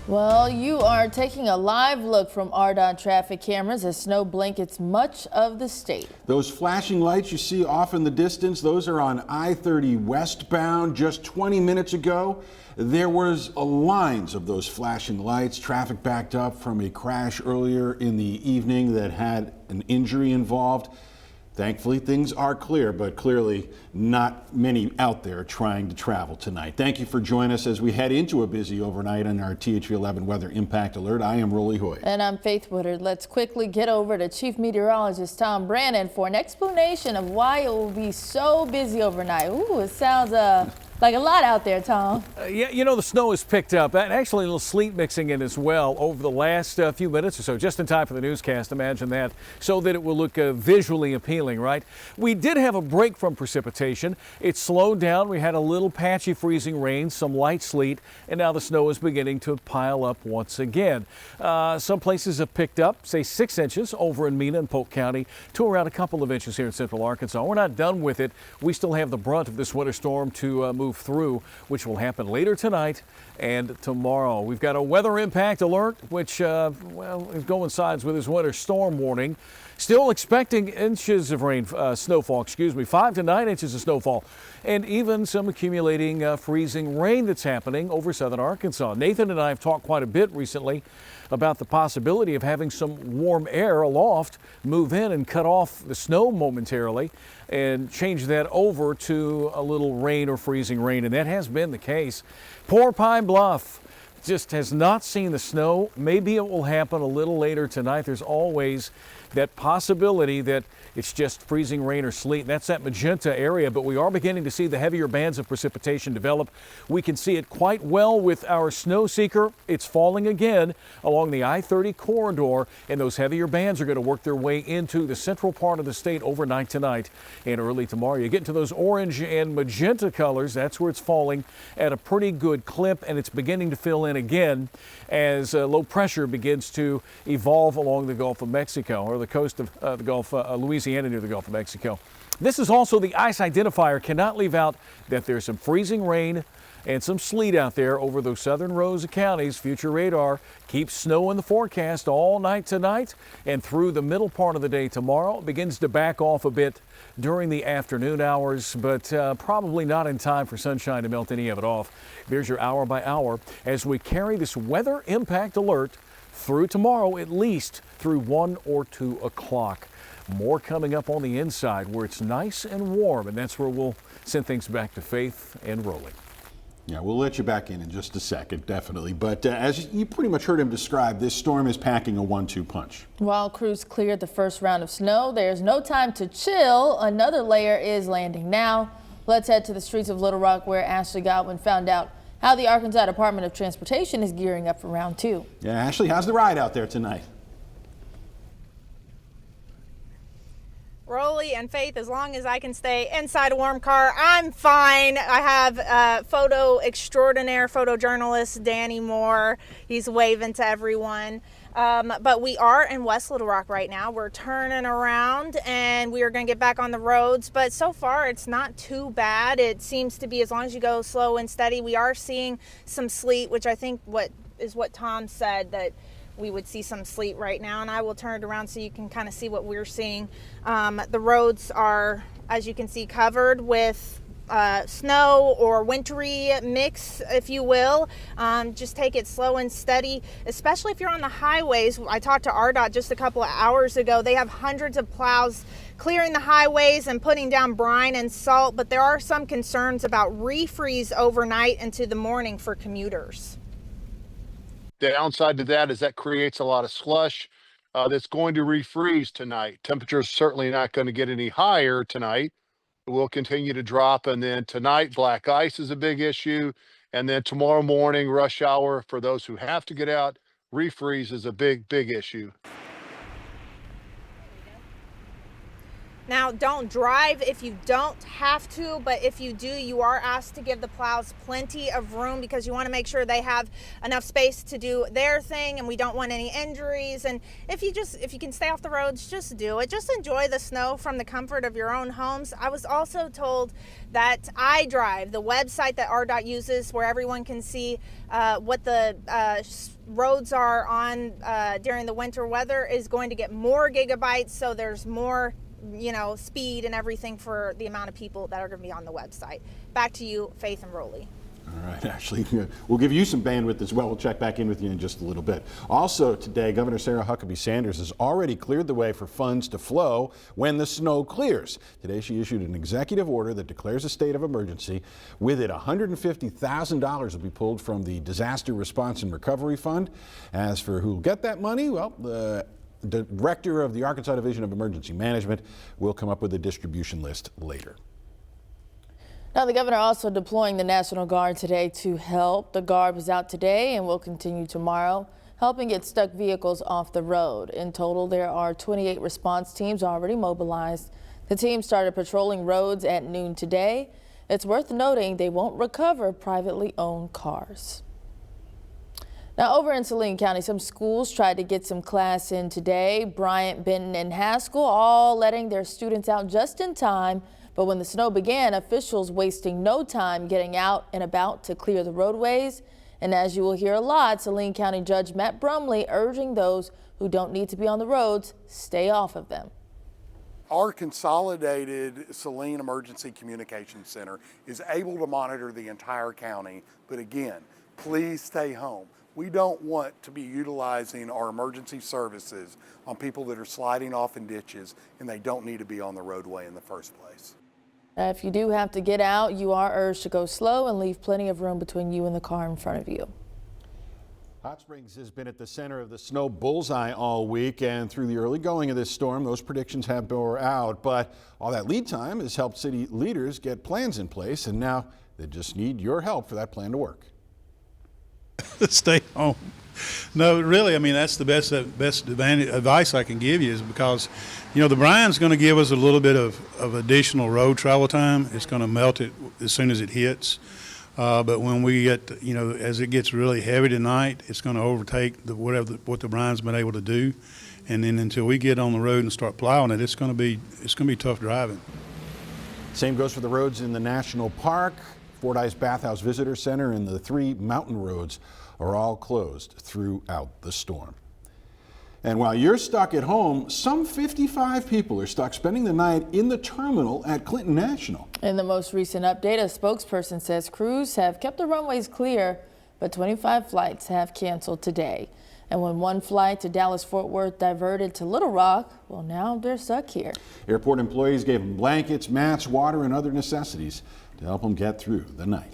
Well, you are taking a live look from RDOT traffic cameras as snow blankets much of the state. Those flashing lights you see off in the distance, those are on I-30 westbound. Just 20 minutes ago, there was lines of those flashing lights. Traffic backed up from a crash earlier in the evening that had an injury involved. Thankfully, things are clear, but clearly not many out there trying to travel tonight. Thank you for joining us as we head into a busy overnight on our THV 11 Weather Impact Alert. I am Rolly Hoy. And I'm Faith Woodard. Let's quickly get over to Chief Meteorologist Tom Brannan for an explanation of why it will be so busy overnight. Ooh, it sounds like a lot out there, Tom. Yeah, you know, the snow has picked up, and actually a little sleet mixing in as well over the last few minutes or so, just in time for the newscast. Imagine that, so that it will look visually appealing, right? We did have a break from precipitation. It slowed down. We had a little patchy freezing rain, some light sleet, and now the snow is beginning to pile up once again. Some places have picked up, say 6 inches over in Mena and Polk County, to around a couple of inches here in central Arkansas. We're not done with it. We still have the brunt of this winter storm to move through, which will happen later tonight and tomorrow. We've got a weather impact alert, which well, it coincides with this winter storm warning. Still expecting inches of rain, snowfall, 5 to 9 inches of snowfall, and even some accumulating freezing rain that's happening over southern Arkansas. Nathan and I have talked quite a bit recently about the possibility of having some warm air aloft move in and cut off the snow momentarily and change that over to a little rain or freezing rain, and that has been the case. Poor Pine Bluff just has not seen the snow. Maybe it will happen a little later tonight. There's always that possibility that it's just freezing rain or sleet. That's that magenta area, but we are beginning to see the heavier bands of precipitation develop. We can see it quite well with our snow seeker. It's falling again along the I-30 corridor, and those heavier bands are going to work their way into the central part of the state overnight tonight and early tomorrow. You get into those orange and magenta colors, that's where it's falling at a pretty good clip, and it's beginning to fill in again as low pressure begins to evolve along the Gulf of Mexico, or the coast of the Gulf, Louisiana near the Gulf of Mexico. This is also the ice identifier. Cannot leave out that there's some freezing rain and some sleet out there over those southern rows of counties. Future radar keeps snow in the forecast all night tonight and through the middle part of the day tomorrow. It begins to back off a bit during the afternoon hours, but probably not in time for sunshine to melt any of it off. There's your hour by hour as we carry this weather impact alert through tomorrow, at least through 1 or 2 o'clock. More coming up on the inside where it's nice and warm, and that's where we'll send things back to Faith and Rolling. Yeah, we'll let you back in just a second, definitely. But as you pretty much heard him describe, this storm is packing a 1-2 punch. While crews cleared the first round of snow, there's no time to chill. Another layer is landing now. Let's head to the streets of Little Rock, where Ashley Godwin found out how the Arkansas Department of Transportation is gearing up for round 2. Yeah, Ashley, how's the ride out there tonight? Rolly and Faith, as long as I can stay inside a warm car, I'm fine. I have photo extraordinaire photojournalist Danny Moore. He's waving to everyone. But we are in West Little Rock right now. We're turning around and we are going to get back on the roads. But so far, it's not too bad. It seems to be, as long as you go slow and steady. We are seeing some sleet, which I think what Tom said, that we would see some sleet right now, and I will turn it around so you can kind of see what we're seeing. The roads are, as you can see, covered with snow or wintry mix, if you will. Just take it slow and steady, especially if you're on the highways. I talked to RDOT just a couple of hours ago. They have hundreds of plows clearing the highways and putting down brine and salt, but there are some concerns about refreeze overnight into the morning for commuters. The downside to that is that creates a lot of slush that's going to refreeze tonight. Temperatures certainly not going to get any higher tonight. It will continue to drop. And then tonight, black ice is a big issue. And then tomorrow morning, rush hour, for those who have to get out, refreeze is a big, big issue. Now, don't drive if you don't have to, but if you do, you are asked to give the plows plenty of room because you want to make sure they have enough space to do their thing, and we don't want any injuries. And if you can stay off the roads, just do it. Just enjoy the snow from the comfort of your own homes. I was also told that iDrive, the website that RDOT uses where everyone can see what the roads are on during the winter weather, is going to get more gigabytes, so there's more speed and everything for the amount of people that are going to be on the website. Back to you, Faith and Roley. All right, Ashley, we'll give you some bandwidth as well. We'll check back in with you in just a little bit. Also today, Governor Sarah Huckabee Sanders has already cleared the way for funds to flow when the snow clears. Today, she issued an executive order that declares a state of emergency. With it, $150,000 will be pulled from the Disaster Response and Recovery Fund. As for who will get that money, well, the director of the Arkansas Division of Emergency Management will come up with a distribution list later. Now, the governor also deploying the National Guard today to help. The Guard was out today and will continue tomorrow, helping get stuck vehicles off the road. In total, there are 28 response teams already mobilized. The team started patrolling roads at noon today. It's worth noting they won't recover privately owned cars. Now, over in Saline County, some schools tried to get some class in today. Bryant, Benton, and Haskell all letting their students out just in time. But when the snow began, officials wasting no time getting out and about to clear the roadways. And as you will hear a lot, Saline County Judge Matt Brumley urging those who don't need to be on the roads, stay off of them. Our consolidated Saline Emergency Communications Center is able to monitor the entire county. But again, please stay home. We don't want to be utilizing our emergency services on people that are sliding off in ditches and they don't need to be on the roadway in the first place. If you do have to get out, you are urged to go slow and leave plenty of room between you and the car in front of you. Hot Springs has been at the center of the snow bullseye all week, and through the early going of this storm, those predictions have bore out. But all that lead time has helped city leaders get plans in place, and now they just need your help for that plan to work. Stay home. No, really, I mean, that's the best advice I can give you, is because, the brine's going to give us a little bit of additional road travel time. It's going to melt it as soon as it hits. But when we get, as it gets really heavy tonight, it's going to overtake what the brine's been able to do. And then until we get on the road and start plowing it, it's going to be tough driving. Same goes for the roads in the National Park. Fordyce Bathhouse Visitor Center and the 3 mountain roads are all closed throughout the storm. And while you're stuck at home, some 55 people are stuck spending the night in the terminal at Clinton National. In the most recent update, a spokesperson says crews have kept the runways clear, but 25 flights have canceled today. And when one flight to Dallas-Fort Worth diverted to Little Rock, well, now they're stuck here. Airport employees gave them blankets, mats, water, and other necessities to help them get through the night.